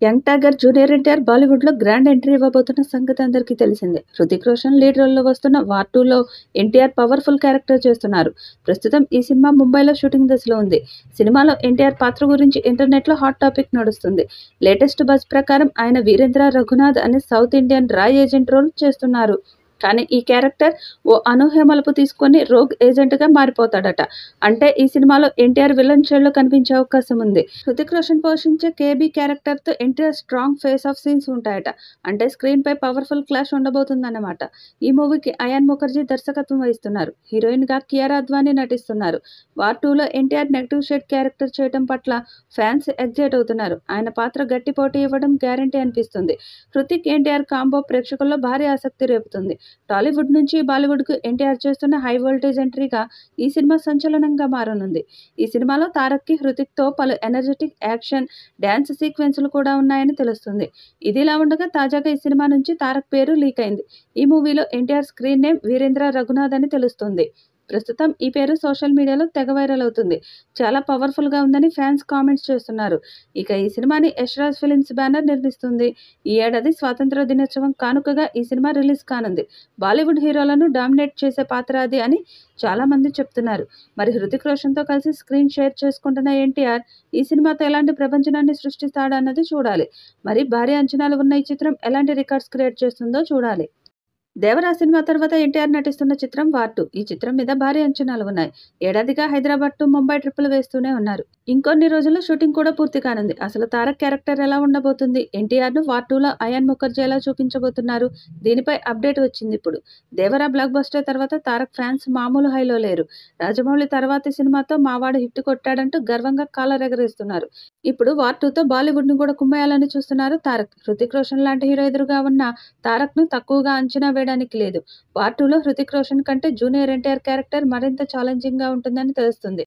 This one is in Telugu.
యంగ్ టైగర్ జూనియర్ ఎన్టీఆర్ బాలీవుడ్‌లో గ్రాండ్ ఎంట్రీ ఇవ్వబోతున్న సంగతి అందరికీ తెలిసిందే. హృతిక్ రోషన్ లీడ్ రోల్‌లో వస్తున్న 'వార్ 2'లో ఎన్టీఆర్ పవర్‌ఫుల్ క్యారెక్టర్ చేస్తున్నారు. ప్రస్తుతం ఈ సినిమా ముంబైలో షూటింగ్ దశలో ఉంది. సినిమాలో ఎన్టీఆర్ పాత్ర గురించి ఇంటర్నెట్‌లో హాట్ టాపిక్ నడుస్తుంది. లేటెస్ట్ బజ్ ప్రకారం ఆయన వీరేంద్ర రఘునాథ్ అనే సౌత్ ఇండియన్ రా ఏజెంట్ రోల్ చేస్తున్నారు. కానీ ఈ క్యారెక్టర్ ఓ అనూహ్య మలుపు తీసుకొని రోగ్ ఏజెంట్‌గా మారిపోతాడట. అంటే ఈ సినిమాలో ఎన్టీఆర్ విలన్ షేడ్‌లో కనిపించే అవకాశం ఉంది. హృతిక్ రోషన్ పోషించే కేబీ క్యారెక్టర్‌తో NTR strong face off scenes ఉంటాయట. అంటే స్క్రీన్‌పై పవర్‌ఫుల్ క్లాష్ ఉండబోతుందన్నమాట. ఈ మూవీకి అయాన్ ముఖర్జీ దర్శకత్వం వహిస్తున్నారు. హీరోయిన్‌గా కియారా అద్వానీ నటిస్తున్నారు. వార్ 2లో ఎన్టీఆర్ నెగెటివ్ షేడ్ క్యారెక్టర్ చేయడం పట్ల ఫ్యాన్స్ ఎగ్జైట్ అవుతున్నారు. ఆయన పాత్ర గట్టి పోటీ ఇవ్వడం గ్యారంటీ అనిపిస్తుంది. హృతిక్ ఎన్టీఆర్ కాంబో ప్రేక్షకుల్లో భారీ ఆసక్తి రేపుతుంది. టాలీవుడ్ నుంచి బాలీవుడ్‌కు ఎన్టీఆర్ చేస్తున్న హై వోల్టేజ్ ఎంట్రీగా ఈ సినిమా సంచలనంగా మారనుంది. ఈ సినిమాలో తారక్‌కి హృతిక్‌తో పలు ఎనర్జిటిక్ యాక్షన్, డాన్స్ సీక్వెన్స్‌లు కూడా ఉన్నాయని తెలుస్తుంది. ఇదిలా ఉండగా తాజాగా ఈ సినిమా నుంచి తారక్ పేరు లీక్ అయింది. ఈ మూవీలో ఎన్టీఆర్ స్క్రీన్ నేమ్ వీరేంద్ర రఘునాథ్ అని తెలుస్తుంది. ప్రస్తుతం ఈ పేరు సోషల్ మీడియాలో తెగ వైరల్ అవుతుంది. చాలా పవర్‌ఫుల్‌గా ఉందని ఫ్యాన్స్ కామెంట్స్ చేస్తున్నారు. ఇక ఈ సినిమాని యష్ రాజ్ ఫిల్మ్స్ బ్యానర్ నిర్మిస్తుంది. ఈ ఏడాది స్వాతంత్య్ర దినోత్సవం కానుకగా ఈ సినిమా రిలీజ్ కానుంది. బాలీవుడ్ హీరోలను డామినేట్ చేసే పాత్ర అది అని చాలా మంది చెప్తున్నారు. మరి హృతిక్ రోషన్‌తో కలిసి స్క్రీన్ షేర్ చేసుకుంటున్న ఎన్టీఆర్ ఈ సినిమాతో ఎలాంటి ప్రభంజనాన్ని సృష్టిస్తాడన్నది చూడాలి. మరి భారీ అంచనాలు ఉన్న ఈ చిత్రం ఎలాంటి రికార్డ్స్ క్రియేట్ చేస్తుందో చూడాలి. 'దేవరా' సినిమా తర్వాత ఎన్టీఆర్ నటిస్తున్న చిత్రం 'వార్ 2'. ఈ చిత్రం మీద భారీ అంచనాలు ఉన్నాయి. ఏడాదిగా హైదరాబాద్ టు ముంబై ట్రిప్పులు వేస్తూనే ఉన్నారు. ఇంకొన్ని రోజుల్లో షూటింగ్ కూడా పూర్తి కానుంది. అసలు తారక్ క్యారెక్టర్ ఎలా ఉండబోతుంది? ఎన్టీఆర్‌ను 'వార్ 2'లో అయాన్ ముఖర్జీ ఎలా చూపించబోతున్నారు? దీనిపై అప్డేట్ వచ్చిందిప్పుడు. 'దేవరా' బ్లాక్ బస్టర్ తర్వాత తారక్ ఫ్యాన్స్ మామూలు హైలో లేరు. రాజమౌళి తర్వాతి సినిమాతో మావాడు హిట్ కొట్టాడంటూ గర్వంగా కాలరెగరేస్తున్నారు. ఇప్పుడు 'వార్ 2'తో బాలీవుడ్‌ను కూడా కుమ్మేయాలని చూస్తున్నారు తారక్. హృతిక్ రోషన్ లాంటి హీరో ఎదురుగా ఉన్న తారక్‌ను తక్కువగా అంచనా వేయడానికి లేదు. 'వార్ 2'లో హృతిక్ రోషన్ కంటే జూనియర్ ఎన్టీఆర్ క్యారెక్టర్ మరింత ఛాలెంజింగ్‌గా ఉంటుందని తెలుస్తుంది.